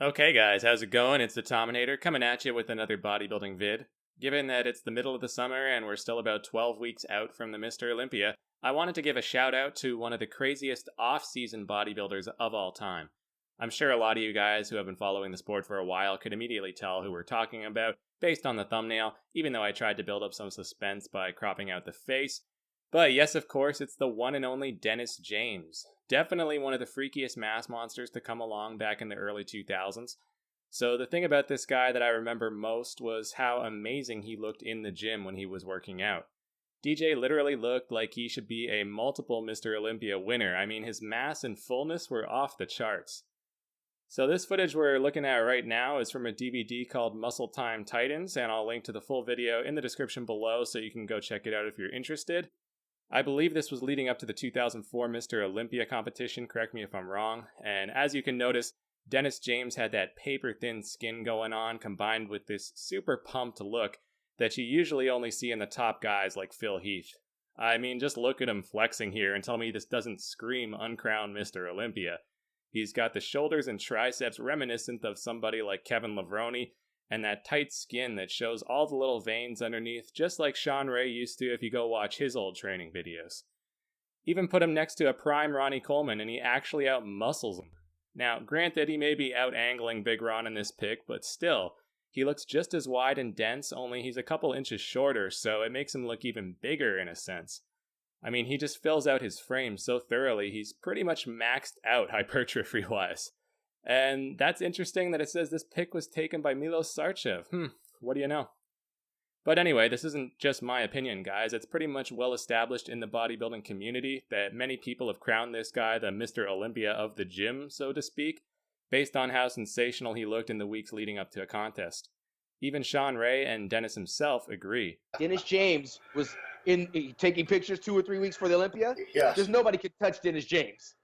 Okay, guys, how's it going? It's the Tominator coming at you with another bodybuilding vid. Given that it's the middle of the summer and we're still about 12 weeks out from the Mr. Olympia, I wanted to give a shout out to one of the craziest off season bodybuilders of all time. I'm sure a lot of you guys who have been following the sport for a while could immediately tell who we're talking about based on the thumbnail, even though I tried to build up some suspense by cropping out the face. But yes, of course, it's the one and only Dennis James. Definitely one of the freakiest mass monsters to come along back in the early 2000s. So the thing about this guy that I remember most was how amazing he looked in the gym when he was working out. DJ literally looked like he should be a multiple Mr. Olympia winner. I mean, his mass and fullness were off the charts. So this footage we're looking at right now is from a DVD called Muscle Time Titans, and I'll link to the full video in the description below so you can go check it out if you're interested. I believe this was leading up to the 2004 Mr. Olympia competition, correct me if I'm wrong, and as you can notice, Dennis James had that paper-thin skin going on combined with this super pumped look that you usually only see in the top guys like Phil Heath. I mean, just look at him flexing here and tell me this doesn't scream uncrowned Mr. Olympia. He's got the shoulders and triceps reminiscent of somebody like Kevin Levrone, and that tight skin that shows all the little veins underneath, just like Sean Ray used to if you go watch his old training videos. Even put him next to a prime Ronnie Coleman and he actually out-muscles him. Now, granted, he may be out-angling Big Ron in this pic, but still, he looks just as wide and dense, only he's a couple inches shorter, so it makes him look even bigger in a sense. I mean, he just fills out his frame so thoroughly, he's pretty much maxed out hypertrophy-wise. And that's interesting that it says this pic was taken by Milos Sarcev. What do you know? But anyway, this isn't just my opinion, guys. It's pretty much well established in the bodybuilding community that many people have crowned this guy the Mr. Olympia of the gym, so to speak, based on how sensational he looked in the weeks leading up to a contest. Even Sean Ray and Dennis himself agree. Dennis James was taking pictures 2 or 3 weeks for the Olympia. Yes. There's nobody could touch Dennis James.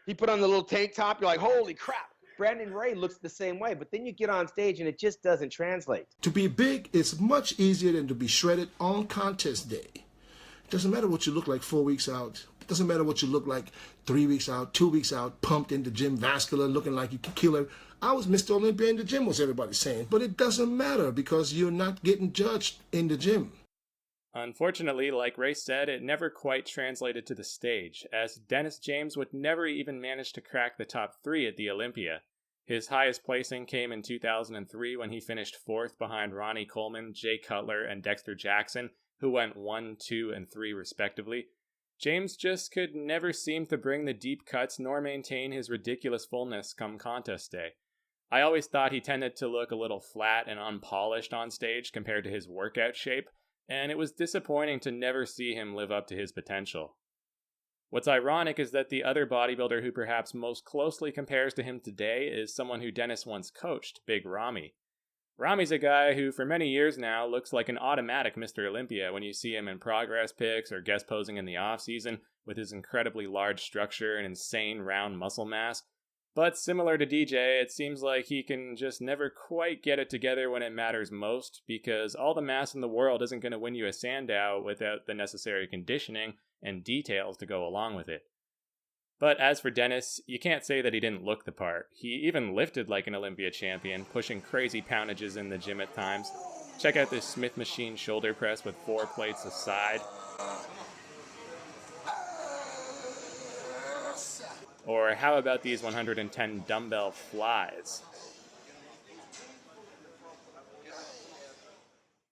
He put on the little tank top. You're like, holy crap. Brandon Ray looks the same way, but then you get on stage and it just doesn't translate. To be big is much easier than to be shredded on contest day. It doesn't matter what you look like 4 weeks out. It doesn't matter what you look like 3 weeks out, 2 weeks out, pumped in the gym, vascular, looking like you could kill her. I was Mr. Olympia in the gym, was everybody saying. But it doesn't matter because you're not getting judged in the gym. Unfortunately, like Ray said, it never quite translated to the stage, as Dennis James would never even manage to crack the top 3 at the Olympia. His highest placing came in 2003 when he finished 4th behind Ronnie Coleman, Jay Cutler, and Dexter Jackson, who went 1, 2, and 3 respectively. James just could never seem to bring the deep cuts nor maintain his ridiculous fullness come contest day. I always thought he tended to look a little flat and unpolished on stage compared to his workout shape, and it was disappointing to never see him live up to his potential. What's ironic is that the other bodybuilder who perhaps most closely compares to him today is someone who Dennis once coached, Big Ramy. Ramy's a guy who for many years now looks like an automatic Mr. Olympia when you see him in progress pics or guest posing in the off-season with his incredibly large structure and insane round muscle mass. But similar to DJ, it seems like he can just never quite get it together when it matters most, because all the mass in the world isn't going to win you a Sandow without the necessary conditioning and details to go along with it. But as for Dennis, you can't say that he didn't look the part. He even lifted like an Olympia champion, pushing crazy poundages in the gym at times. Check out this Smith machine shoulder press with 4 plates aside. Or how about these 110 dumbbell flies?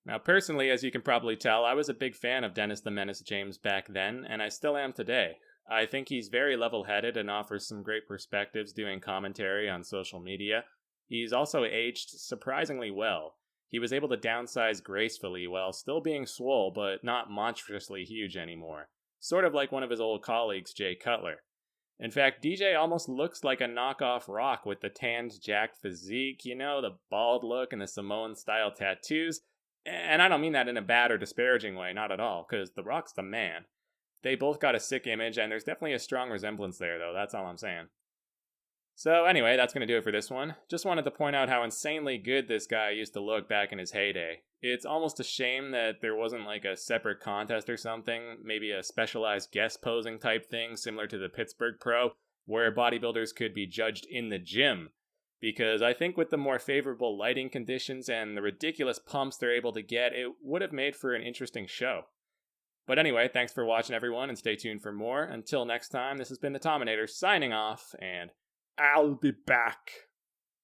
Now personally, as you can probably tell, I was a big fan of Dennis the Menace James back then, and I still am today. I think he's very level-headed and offers some great perspectives doing commentary on social media. He's also aged surprisingly well. He was able to downsize gracefully while still being swole, but not monstrously huge anymore. Sort of like one of his old colleagues, Jay Cutler. In fact, DJ almost looks like a knockoff Rock with the tanned, jacked physique, you know, the bald look and the Samoan-style tattoos. And I don't mean that in a bad or disparaging way, not at all, because The Rock's the man. They both got a sick image, and there's definitely a strong resemblance there, though, that's all I'm saying. So anyway, that's going to do it for this one. Just wanted to point out how insanely good this guy used to look back in his heyday. It's almost a shame that there wasn't like a separate contest or something, maybe a specialized guest posing type thing similar to the Pittsburgh Pro, where bodybuilders could be judged in the gym. because I think with the more favorable lighting conditions and the ridiculous pumps they're able to get, it would have made for an interesting show. But anyway, thanks for watching, everyone, and stay tuned for more. Until next time, this has been the Tominator signing off, and I'll be back.